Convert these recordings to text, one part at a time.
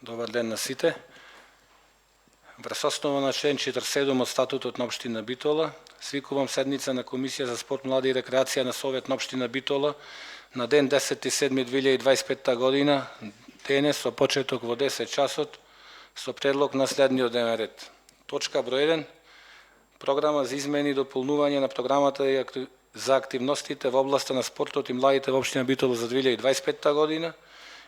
Добар ден на сите. Врз основа на член 47 од статутот на општина Битола, свикувам седница на Комисија за спорт, млади и рекреација на Совет на општина Битола на ден 10.7.2025 година, денес со почеток во 10 часот, со предлог на следниот дневен ред. Точка број 1. Програма за измени и дополнување на програмата за активностите во областа на спортот и младите во општина Битола за 2025 година.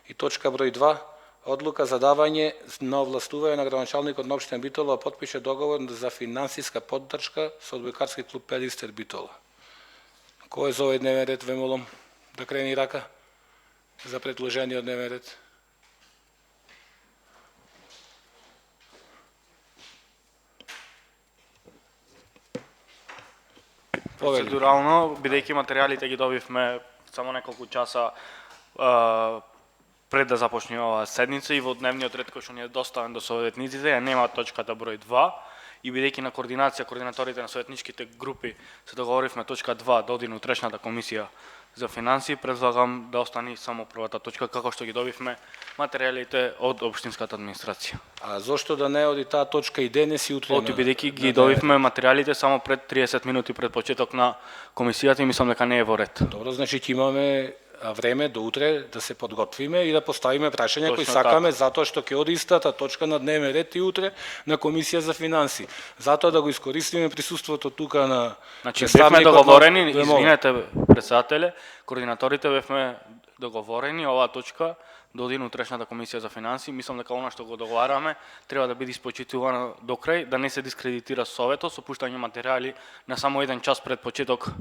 И точка број 2. Одлука за давање на овластување на градоначалникот на општина Битола да потпише договор за финансиска поддршка со одбојкарски клуб Пелистер Битола. Кој е за овој дневен ред, ве молам да крени рака за предложениот дневен ред? Процедурално, бидејќи материјалите ги добивме само неколку часа пред да започне оваа седница и во дневниот ред кој што ни е доставен до советниците, ја нема точката број 2 и бидејќи на координаторите на советничките групи се договоривме точка 2 да оди на утрешната комисија за финансии, предлагам да остане само првата точка како што ги добивме материјалите од општинската администрација. А зошто да не оди таа точка и денес и утре? Оти бидејќи ги добивме материјалите само пред 30 минути пред почеток на комисијата и мислам дека не е во ред. Добро, значи ќе имаме време до утре да се подготвиме и да поставиме прашања кои сакаме, затоа што ќе оди истата точка на дневен ред и утре на комисија за финансии. Затоа да го искористиме присуството тука на бевме договорени, извинете претседателе, координаторите бевме договорени оваа точка да оди на утрешната комисија за финансии. Мислам дека она што го договараме треба да биде испочитувано до крај, да не се дискредитира советот со пуштање материјали на само еден час пред почеток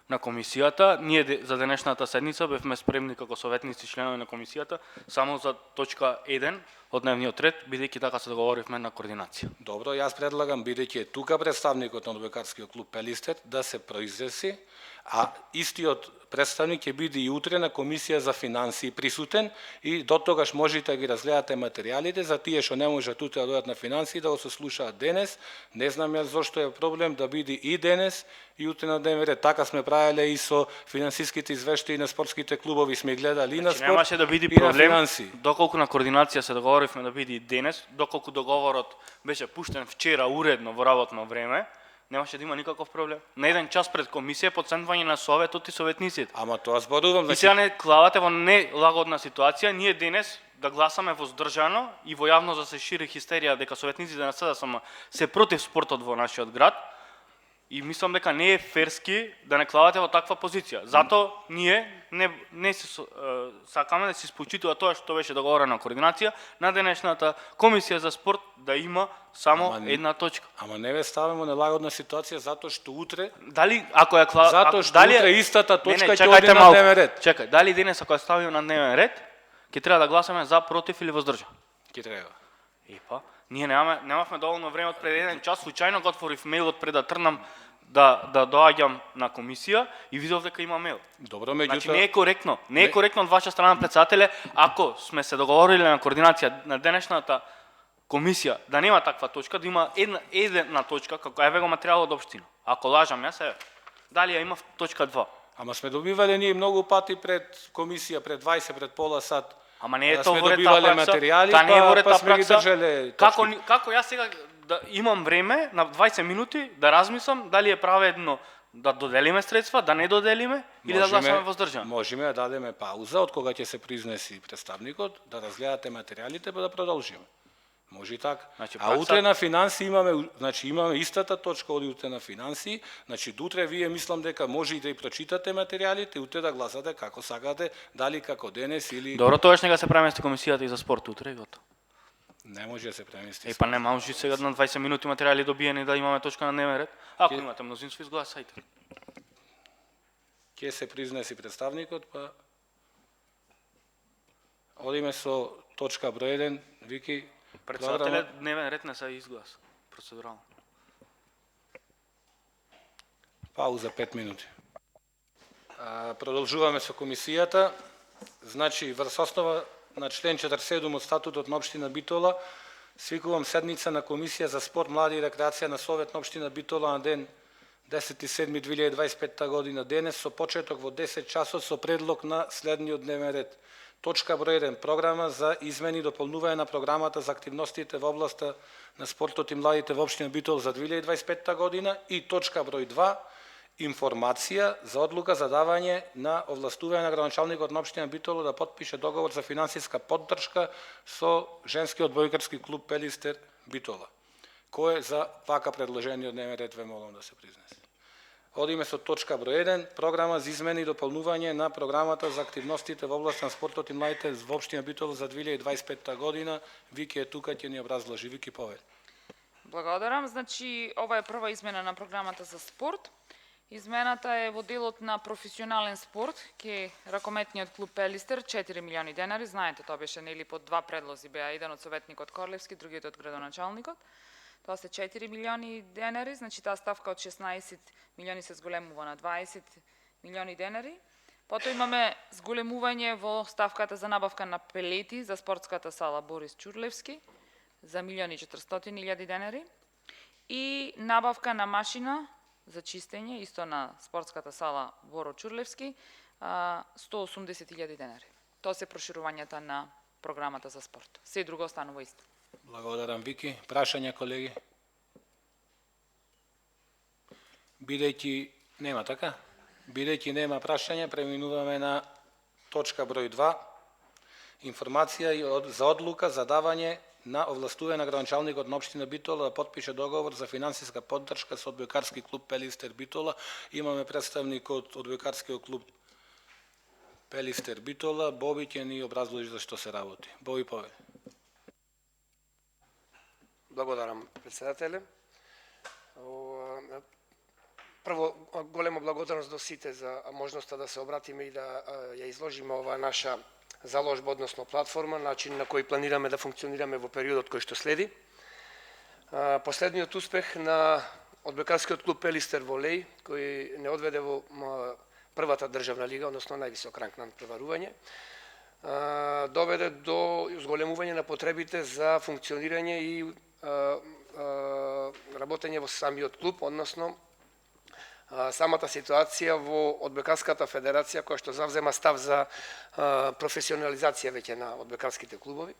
на комисијата. Ние за денешната седница бевме спремни како советници членови на комисијата само за точка 1 од дневниот ред, бидејќи така се договоривме на координација. Добро, јас предлагам, бидејќи е тука представникот на одбојкарскиот клуб Пелистер, да се произнеси, а истиот представник ќе биде и утре на комисија за финансии присутен и до тогаш можете да ги разгледате материјалите за тие што не можат утре да дојдат на финансии да го сослушаат денес. Не знам јас зошто е проблем да биде и денес и утре на дневен ред. Така сме правеле и со финансиските извештаи на спортските клубови, сме гледали и на спорт. Немаше да биде проблем доколку на координација се договоривме да биде и денес, доколку договорот беше пуштен вчера уредно во работно време. Немаше да има никаков проблем. На еден час пред комисија подсетување на советот и советниците. Ама тоа зборувам, значи... И сега не клавате во нелагодна ситуација, ние денес да гласаме воздржано и во јавно да се шири хистерија дека советниците на СДСМ се против спортот во нашиот град. И мислам дека не е ферски да не клавате во таква позиција. Затоа ние не се сакаме да се испочитува тоа што беше договорено на координација на денешната комисија за спорт да има само една точка. Ама не ве ставаме во нелагодна ситуација затоа што утре дали ако ја затоа што утре истата точка ќе оди на дневен ред. Чекај, дали денес ако ја ставиме на дневен ред, ќе треба да гласаме за, против или воздржан? Ќе треба. Епа, ние немавме доволно време од пред еден час, случајно го отворив мејлот пред да тргнам да доаѓам на комисија и видов дека има мејл. Добро, меѓутоа значи не е коректно. Не е коректно од ваша страна, претседателе, ако сме се договориле на координација на денешната комисија да нема таква точка, да има една точка како еве го материјалот од општина. Ако лажам јас, дали ја има точка 2? Ама сме добивале ние многу пати пред комисија, пред 20, пред пола сат. Ама не е тоа во ред таа пракса. Да не е во ред таа пракса. Како јас сега да имам време на 20 минути да размислам дали е праведно да доделиме средства, да не доделиме или да гласаме воздржано? Можеме да дадеме пауза од кога ќе се произнеси представникот, да разгледате материјалите па да продолжиме. Може и така. Значи, а утре на финансии имаме истата точка од утре на финансии, значи до утре вие мислам дека може и да и прочитате материјалите, утре да гласате како сакате, дали како денес или... Добро, тогаш нека се премести комисијата и за спорт утре, готово. Не може да се премести. Па не може сега на 20 минути материјали добиени да имаме точка на дневен ред. Ако имате мнозинство, изгласајте. Ќе се произнеси представникот, па одиме со точка број 1, Вики. Председателе, дневен ред не се изгласа процедурално. Пауза 5 минути. Продолжуваме со комисијата. Значи, врз основа на член 47 од статутот на општина Битола, свикувам седница на Комисија за спорт, млади и рекреација на Совет на општина Битола на ден 10.7.2025 година денес со почеток во 10 часот со предлог на следниот дневен ред. Точка број 1. Програма за измени и дополнување на програмата за активностите во областа на спортот и младите во општина Битола за 2025 година. И точка број 2. Информација за одлука за давање на овластување на градоначалникот на општина Битола да потпише договор за финансиска поддршка со женскиот одбојкарски клуб Пелистер Битола. Кој е за вака предложение од дневен ред, ве молам да се признесе. Одиме со точка број 1, програма за измени и дополнување на програмата за активностите во област на спортот и младите во општина Битола за 2025 година. Вики е тука, ќе ни образложи. Вики, повели. Благодарам. Значи, ова е прва измена на програмата за спорт. Измената е во делот на професионален спорт, ке ракометниот клуб Пелистер 4 милиони денари. Знаете, тоа беше нели под два предлози, беа еден од советникот Корлевски, другиот од градоначалникот. Тоа се 4 милиони денари, значи таа ставка од 16 милиони се зголемува на 20 милиони денари. Потоа имаме зголемување во ставката за набавка на пелети за спортската сала Борис Чурлевски за 1.400.000 денари и набавка на машина за чистење исто на спортската сала Боро Чурлевски 180.000 денари. Тоа се проширувањата на програмата за спорт. Се друго останува исто. Благодарам, Вики. Прашања, колеги? Бидејќи нема, така? Бидејќи нема прашања, преминуваме на точка број 2. Информација за одлука за давање на овластување на градоначалникот на општина Битола да потпише договор за финансиска поддршка со одбојкарски клуб Пелистер Битола. Имаме представник од одбојкарскиот клуб Пелистер Битола. Боби ќе ни образложи за што се работи. Боби, повели. Благодарам, председателе. Прво, голема благодарност до сите за можноста да се обратиме и да ја изложиме ова наша заложба, односно платформа, начин на кој планираме да функционираме во периодот кој што следи. Последниот успех на одбојкарскиот клуб Пелистер во Леј, кој не одведе во првата државна лига, односно највисок ранг на натпреварување, доведе до зголемување на потребите за функционирање и работење во самиот клуб, односно самата ситуација во одбојкарската федерација која што завзема став за професионализација веќе на одбојкарските клубови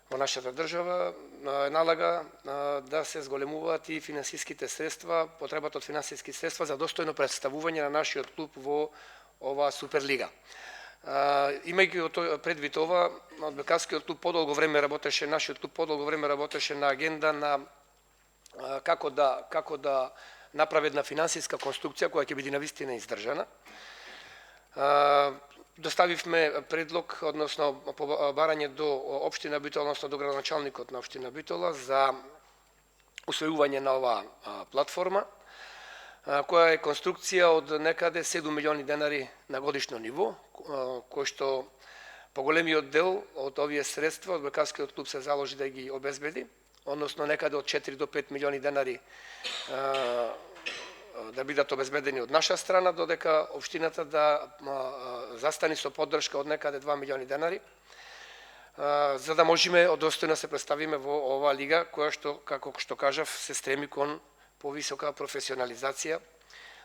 во нашата држава налага да се зголемуваат и финансиските средства, потребата од финансиски средства за достојно представување на нашиот клуб во оваа Суперлига. Имајќи предвид ова, одбојкарскиот клуб подолго време работеше, нашиот клуб подолго време работеше на агенда на како да направи една финансиска конструкција која ќе биде навистина издржана. Доставивме предлог, односно барање до општина Битола, односно до градоначалникот на општина Битола за усвојување на оваа платформа, која е конструкција од некаде 7 милиони денари на годишно ниво, кој што поголемиот дел од овие средства одбојкарскиот клуб се заложи да ги обезбеди, односно некаде од 4 до 5 милиони денари да бидат обезбедени од наша страна, додека општината да застани со поддршка од некаде 2 милиони денари, за да можеме достојно се представиме во оваа лига, која што, како што кажав, се стреми кон повисока професионализација,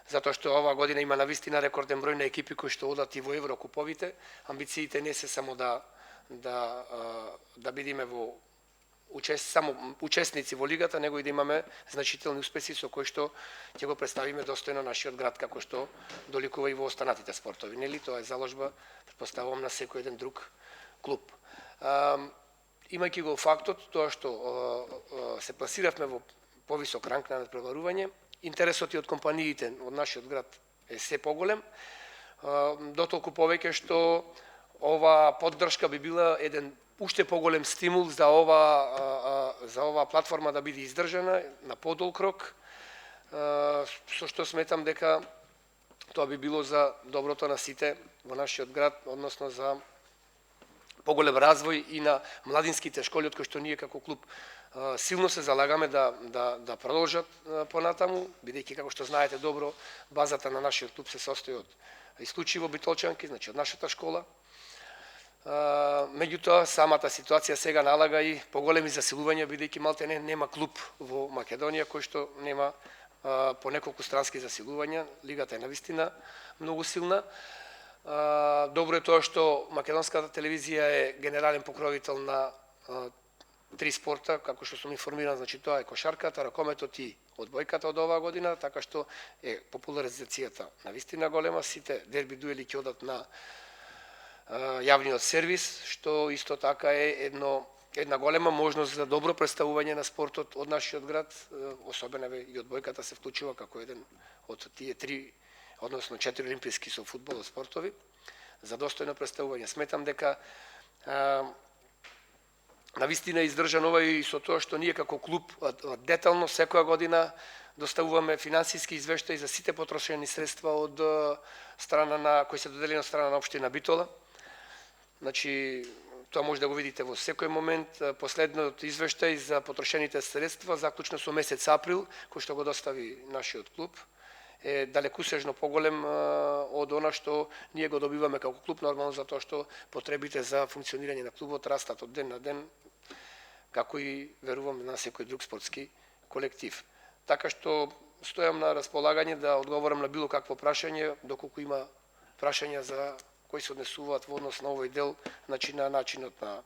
затоа што оваа година има навистина рекорден број на екипи кои што одат и во Еврокуповите. Амбициите не се само да бидиме само учесници во лигата, него и да имаме значителни успеси со кои што ќе го представиме достојно нашиот град, како што доликува и во останатите спортови. Нели, тоа е заложба, претпоставувам, на секој еден друг клуб. Имајќи го фактот тоа што се пласиравме во повисок ранг на натпреварување, интересот и од компаниите од нашиот град е се поголем, дотолку повеќе што ова поддршка би била еден уште поголем стимул за ова платформа да биде издржана на подолг рок, со што сметам дека тоа би било за доброто на сите во нашиот град, односно за поголем развој и на младинските школи, од кои што ние како клуб силно се залагаме да продолжат понатаму, бидејќи, како што знаете добро, базата на нашиот клуб се состои од исклучиво битолчанки, значи од нашата школа. Меѓутоа, самата ситуација сега налага и поголеми засилувања, бидејќи малте нема клуб во Македонија кој што нема по неколку странски засилувања. Лигата е навистина многу силна. Добро е тоа што македонската телевизија е генерален покровител на три спорта, како што сум информиран, значи тоа е кошарката, ракометот и одбојката од оваа година, така што е популаризацијата на вистина голема, сите дерби дуели ќе одат на јавниот сервис, што исто така е една голема можност за добро представување на спортот од нашиот град, особено и одбојката се вклучува како еден од тие три, односно 4 олимписки со фудбалот спортови, за достојно представување. Сметам дека навистина е издржан ова и со тоа што ние како клуб детално секоја година доставуваме финансиски извештаи за сите потрошени средства од страна на кои се доделени од страна на општина Битола. Значи тоа може да го видите во секој момент. Последниот извештај за потрошените средства заклучно со месец април, кој што го достави нашиот клуб, е далекусежно поголем од она што ние го добиваме како клуб, нормално затоа што потребите за функционирање на клубот растат од ден на ден, како и верувам на секој друг спортски колектив. Така што стојам на располагање да одговорам на било какво прашање, доколку има прашања за кои се однесуваат во однос на овој дел, значи на начинот на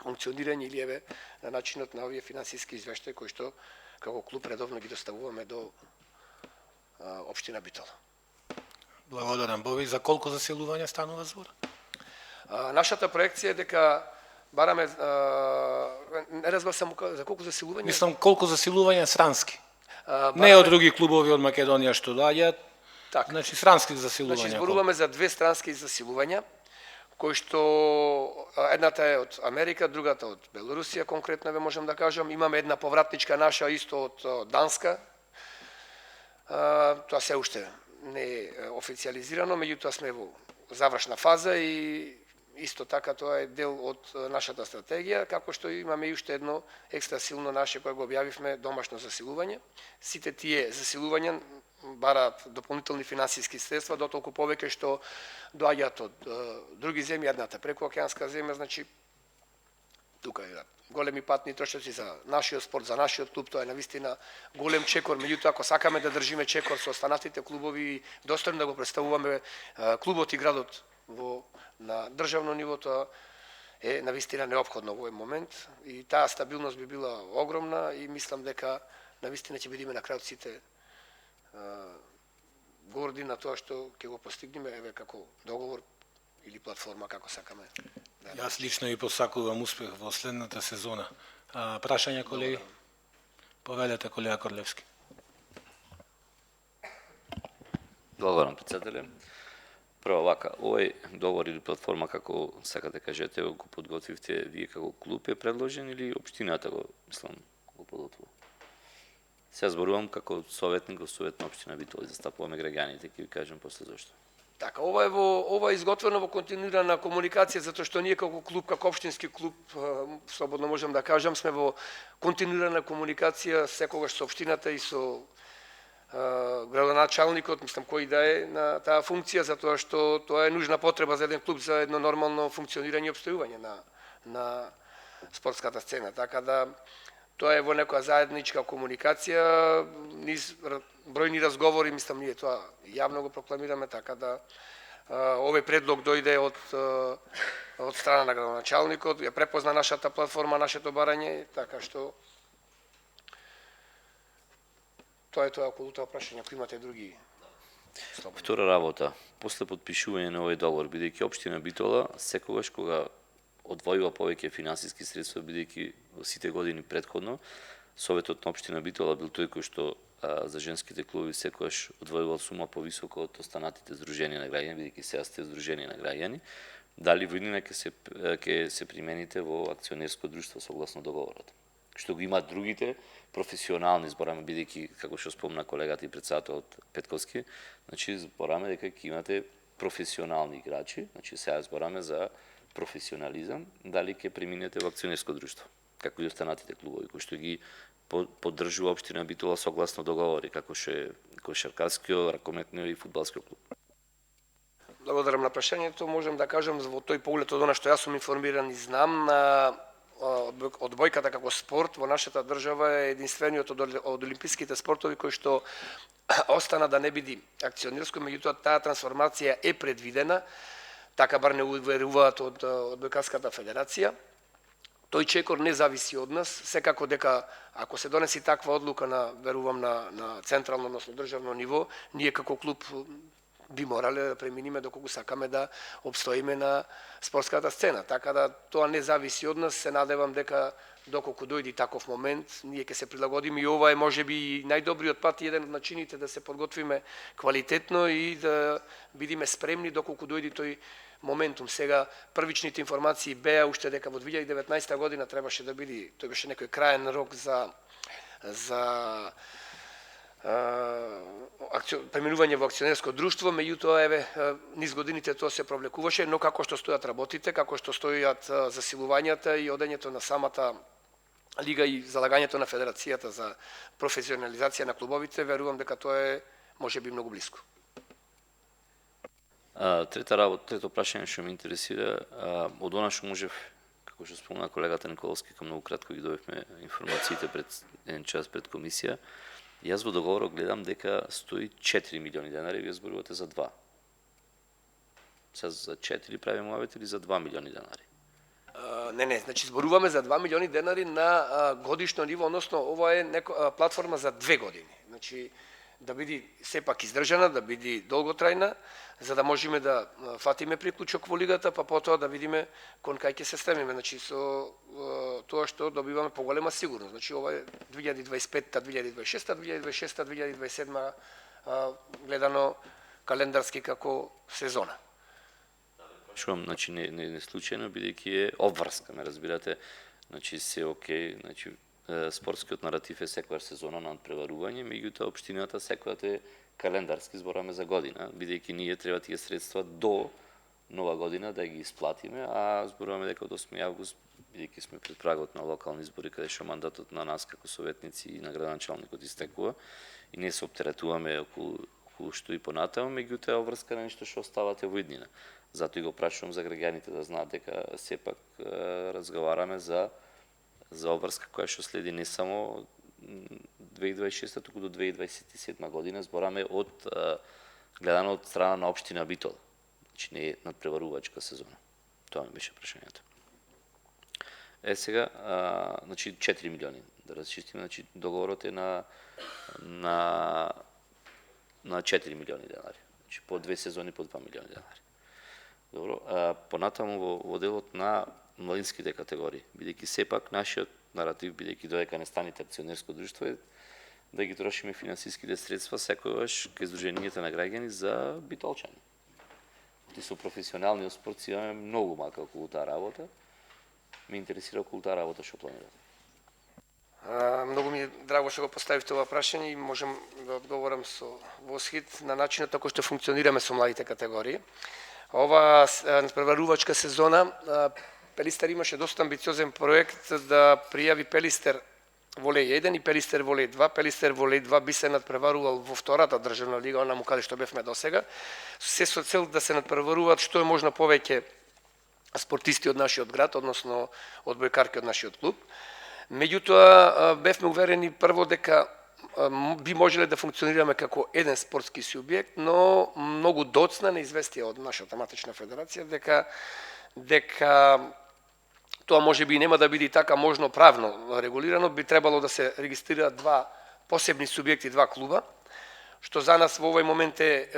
функционирање или еве на начинот на овие финансиски извештаи кои што како клуб редовно ги доставуваме до општина Битола. Благодарам. Бови, за колку заселувања станува збор? Нашата проекција е дека бараме, не разбрав само за колку заселувања. Мислам, колку заселувања странски. Не од други клубови од Македонија што доаѓаат, така. Значи странски заселувања. Значи зборуваме за две странски заселувања, кои што едната е од Америка, другата од Белорусија, конкретно ве можам да кажам. Имаме една повратничка наша исто од Данска. Тоа се уште не е официализирано, меѓутоа сме во завршна фаза и исто така тоа е дел од нашата стратегија, како што имаме и уште едно екстра силно наше кое го објавивме домашно засилување. Сите тие засилувања бараат дополнителни финансиски средства, дотолку повеќе што доаѓаат од други земји, едната прекуокеанска земја, значи тука е големи патни трошоци за нашиот спорт, за нашиот клуб, тоа е навистина голем чекор, меѓутоа ако сакаме да држиме чекор со останатите клубови, достојно да го представуваме клубот и градот на државно ниво, тоа е навистина неопходно во овој момент и таа стабилност би била огромна и мислам дека навистина ќе бидеме на крајот сите горди на тоа што ќе го постигнеме еве како договор или платформа, како сакаме. Јас лично ви посакувам успех во следната сезона. Прашања, колеги? Повелете, колега Корлевски. Благодарам, председателе. Прво вака, овој договор или платформа, како сакате кажете, го подготвивте вие како клуб е предложен или општината го, мислам, го подготвува? Сега зборувам како советник во Совет на општина Битола, застапуваме граѓаните, ќе ви кажам после зашто. Така, ова е изготвено во континуирана комуникација, затоа што ние како клуб, како општински клуб, слободно можам да кажам, сме во континуирана комуникација секогаш со општината и со градоначалникот, мислам кој да е на таа функција, затоа што тоа е нужна потреба за еден клуб за едно нормално функционирање и обстојување на спортската сцена. Така да тоа е во некоја заедничка комуникација, низ бројни разговори, мислам ние тоа јавно го прокламираме, така да овој предлог дојде од страна на градоначалникот, ја препозна нашата платформа, нашето барање, така што тоа е тоа околу тоа прашање, ако имате други. Втора работа, после подпишување на овој договор, бидејќи општина Битола секогаш кога одвојува повеќе финансиски средства, бидејќи во сите години претходно Советот на општина Битола бил тој кој што за женските клубови секогаш одвојувал сума повисока од останатите здруженија на граѓани, бидејќи сега сте здруженија на граѓани. Дали во иднина ќе се примените во акционерско друштво согласно договорот? Што го имаат другите професионални, збораме, бидејќи како што спомна колегата и председателот Петковски, значи збораме дека ќе имате професионални играчи, значи сега збораме за професионализам, дали ќе преминете во акционерско друштво, како и останатите клубови кои што ги поддржува општина Битола согласно договори, како што е кошаркарскиот, ракометниот и фудбалскиот клуб. Благодарам на прашањето, можам да кажам во тој поглед од она што јас сум информиран и знам, одбојката како спорт во нашата држава е единствениот од олимписките спортови кој што остана да не биде акционерско, меѓутоа таа трансформација е предвидена, така бар не уверуваат од Одбојкарската федерација. Тој чекор не зависи од нас, секако дека ако се донеси таква одлука верувам на централно, односно државно ниво, ние како клуб би морале да преминиме доколку сакаме да обстоиме на спортската сцена. Така да тоа не зависи од нас, се надевам дека доколку дојде таков момент, ние ќе се прилагодиме и ова е можеби најдобриот пат и еден од начините да се подготвиме квалитетно и да бидеме спремни доколку дојде тој моментум. Сега првичните информации беа уште дека во 2019 година требаше да биде, тој беше некој краен рок за преминување во акционерско друштво, меѓутоа еве низ годините тоа се провлекуваше, но како што стојат работите, како што стојат засилувањата и одењето на самата лига и залагањето на федерацијата за професионализација на клубовите, верувам дека тоа е можеби многу блиско. Трето прашање што ме интересира, од она што можев, како што спомна колегата Николовски, како многу кратко ги добивме информациите пред еден час пред комисија, јас во договорот гледам дека стои 4 милиони денари, вие зборувате за 2. Сега за 4 правиме муавет или за 2 милиони денари? Не, значи зборуваме за 2 милиони денари на годишно ниво, односно ова е платформа за 2 години. Значи да биде сепак издржана, да биде долготрајна, за да можеме да фатиме приклучок во лигата, па потоа да видиме кон кај ќе се стремиме. Значи со тоа што добиваме поголема сигурност. Значи ова е 2025-та, 2026-та, 2026-та, 2027-та гледано календарски како сезона. Шум, значи не случајно, бидејќи е обврска, ме разбирате, значи се окей, значи спортскиот наратив е секојаш сезона на надпреварување, меѓутоа општината секојат е календарски, збораме за година, бидејќи ние треба тие средства до нова година да ги исплатиме, а зборуваме дека од 8 август, бидејќи сме пред прагот на локални избори, каде што мандатот на нас како советници и на градоначалникот истекува, и не се оптеретуваме околу што и понатаму, меѓутоа обврска на нешто што оставате во иднина. Затоа и го прашувам за граѓаните да знаат дека сепак разговараме за обврска која што следи не само 2026, туку до 2027 година, збораме гледано од страна на општина Битола. Значи не е надпреварувачка сезона. Тоа ми беше прашањето. Сега, значи 4 милиони, да расчистиме, значи договорот е на 4 милиони денари. Значи по 2 сезони по 2 милиони денари. Добро, понатаму во делот на младинските категории, бидејќи сепак нашиот наратив, бидејќи додека не станете акционерско друштво, е да ги трошиме финансиските средства секојаш кај здруженијата на граѓани за битолчани. Ти со професионалниот спорт си имаме многу малка околу таа работа. Ме интересира околу таа работа што планирате. Многу ми е драго што го поставивте ова прашање и можам да одговорам со восхит на начинот како што функционираме со младите категории. Ова надпреварувачка сезона Пелистер имаше доста амбициозен проект да пријави Пелистер волеј 1 и Пелистер волеј 2. Пелистер волеј 2 би се надпреварувал во втората државна лига, онаму каде што бевме досега, се со цел да се надпреваруваат што е можно повеќе спортисти од нашиот град, односно одбојкарки од нашиот клуб. Меѓутоа бевме уверени прво дека би можеле да функционираме како еден спортски субјект, но многу доцна неизвестија од нашата матична федерација дека тоа може би нема да биде така можно правно регулирано, би требало да се регистрираат два посебни субјекти, два клуба, што за нас во овој момент е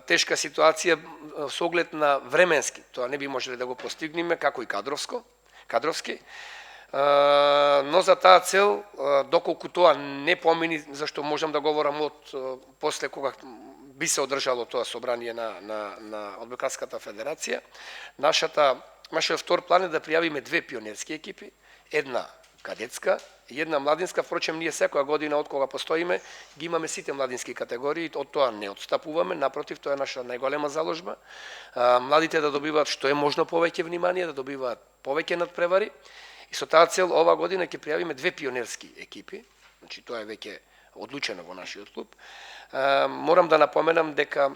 тешка ситуација со оглед на временски. Тоа не би можеле да го постигнеме, како и кадровски. Но за таа цел, доколку тоа не помини, зашто можам да говорам од после кога би се одржало тоа собрание на Одбојкарската федерација, нашиот втор план е да пријавиме две пионерски екипи, една кадетска и една младинска. Впрочем, ние секоја година од кога постоиме ги имаме сите младински категории, од тоа не отстапуваме, напротив, тоа е наша најголема заложба. Младите да добиваат што е можно повеќе внимание, да добиваат повеќе надпревари. И со таа цел ова година ќе пријавиме две пионерски екипи, значи тоа е веќе одлучено во нашиот клуб. Морам да напоменам дека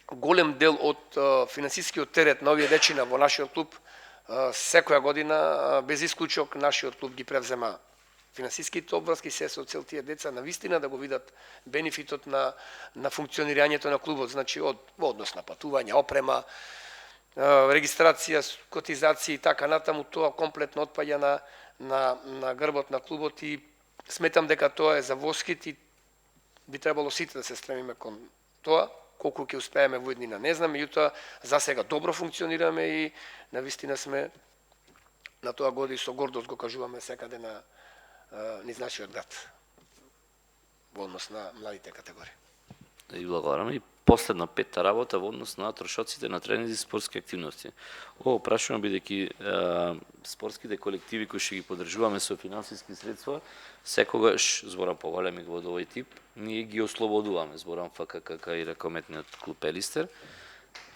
голем дел од финансискиот терет на овие дечина во нашиот клуб секоја година без исклучок нашиот клуб ги превзема Финансиските обврски се со цел тие деца на вистина да го видат бенефитот на функционирањето на клубот, значи во однос на патување, опрема, регистрација, котизации и така натаму, тоа комплетно отпаѓа на грбот на клубот и сметам дека тоа е за воскит и би требало сите да се стремиме кон тоа. Колку ќе успееме во еднина не знам, меѓутоа за сега добро функционираме и навистина сме на тоа годи со гордост го кажуваме секаде на низ нашиот град во однос на младите категории. И благодарам. И последна петта работа во однос на трошоците на тренинзи и спортски активности. Ово прашувам бидејќи спортските колективи кои ќе ги поддржуваме со финансиски средства, секогаш зборам поголеми во овој тип, ние ги ослободуваме, зборам ФКК и ракометниот клуб Пелистер.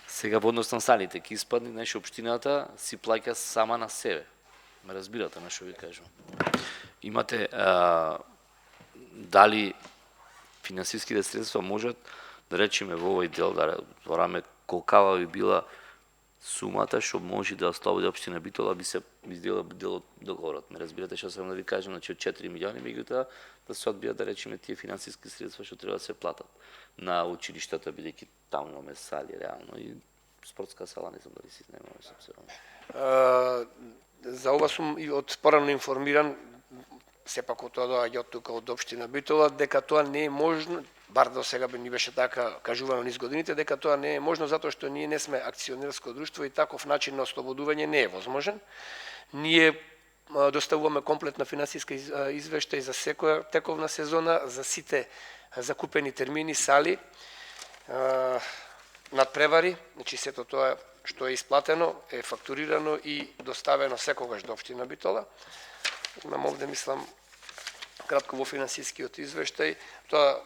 Сега во однос на салите ќе испадне, знаеш, општината си плаќа сама на себе. Ме разбирате на што ви кажувам. Имате дали финансиските средства можат да речеме во овој дел да збораме колкава би била сумата што може да ослободи општина Битола би се издела дел од договорот. Ме разбирате што сакам да ви кажам, значи од 4 милиони меѓутоа да се одбијат да речеме тие финансиски средства што треба да се платат на училиштата бидејќи таму имаме сали реално и спортска сала не знам дали се изнемаме собствено. За ова сум и од порано информиран, сепак од тоа доаѓа од тука од општина Битола, дека тоа не е можно, бар до сега ни беше така кажувано низ годините, дека тоа не е можно затоа што ние не сме акционерско друштво и таков начин на ослободување не е возможен. Ние доставуваме комплетна финансиска извештај за секоја тековна сезона, за сите закупени термини, сали, надпревари, значи сето тоа што е исплатено, е фактурирано и доставено секогаш до општина Битола. Имам овде, мислам, кратко во финансискиот извештај. Тоа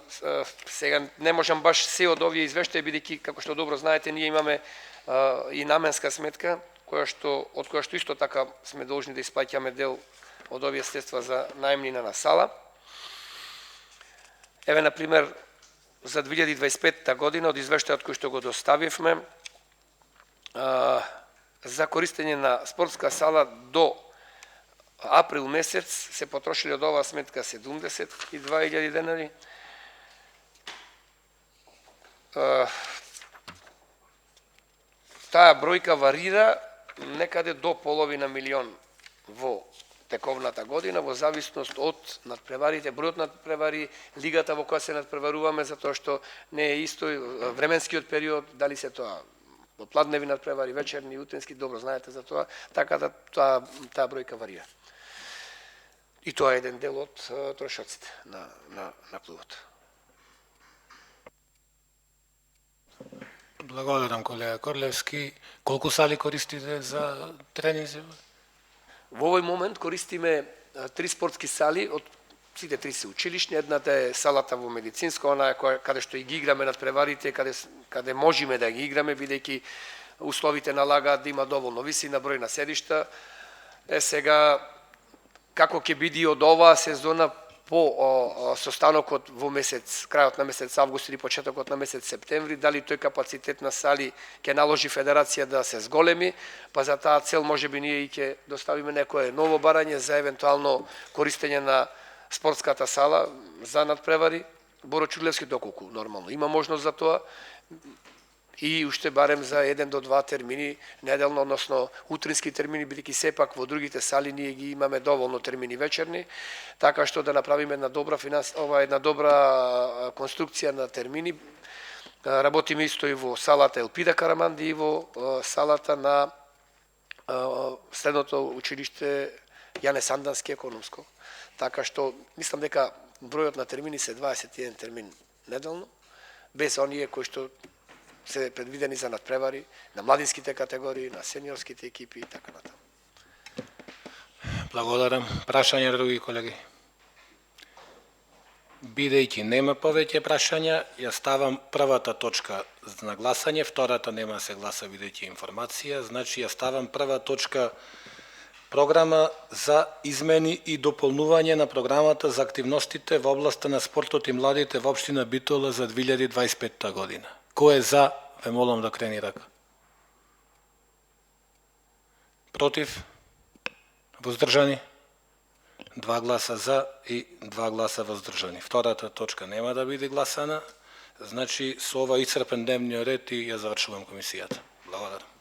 сега не можам баш се од овие извештаи, бидејќи, како што добро знаете, ние имаме и наменска сметка, од која што исто така сме должни да исплаќаме дел од овие средства за наемнина на сала. Еве, например, за 2025 година, од извештајот кој што го доставивме, за користење на спортска сала до април месец се потрошили од оваа сметка 72.000 денари. Таа бројка варира некаде до половина милион во тековната година, во зависност од надпреварите, бројот надпревари, лигата во која се надпреваруваме, затоа што не е исто временскиот период, дали се тоа пладневи надпревари, вечерни, утрински, добро знаете за тоа, така да таа бројка варира. И тоа е еден дел од трошоците на клубот. Благодарам, колега Корлевски. Колку сали користите за тренинзи? Во овој момент користиме 3 спортски сали, од сите 3 се училишни. Едната е салата во медицинско, она е каде што и ги играме надпреварите, каде можеме да ги играме, бидејќи условите налагаат да има доволно висина, број на седишта. Сега, како ќе биде од оваа сезона по состанокот во крајот на месец август или почетокот на месец септември, дали тој капацитет на сали ќе наложи федерација да се зголеми, па за таа цел можеби ние и ќе доставиме некое ново барање за евентуално користење на спортската сала за надпревари. Боро Чурлевски доколку нормално има можност за тоа и уште барем за 1 до 2 термини неделно, односно утрински термини, бидејќи сепак во другите сали ние ги имаме доволно термини вечерни, така што да направиме една добра конструкција на термини. Работиме исто и во салата Елпида Караманди и во салата на следното училиште Јане Сандански економско. Така што мислам дека бројот на термини се 21 термин неделно, без оние кои што се предвидени за надпревари на младинските категории, на сениорските екипи и така натаму. Благодарам. Прашања, други колеги? Бидејќи нема повеќе прашања, ја ставам првата точка на гласање, втората нема да се гласа бидејќи информација, значи ја ставам прва точка програма за измени и дополнување на програмата за активностите во областа на спортот и младите во општина Битола за 2025 година. Кој е за, ве молам да крени рака. Против? Воздржани? 2 гласа за и 2 гласа воздржани. Втората точка нема да биде гласана. Значи, со ова исцрпен дневниот ред и ја завршувам комисијата. Благодарам.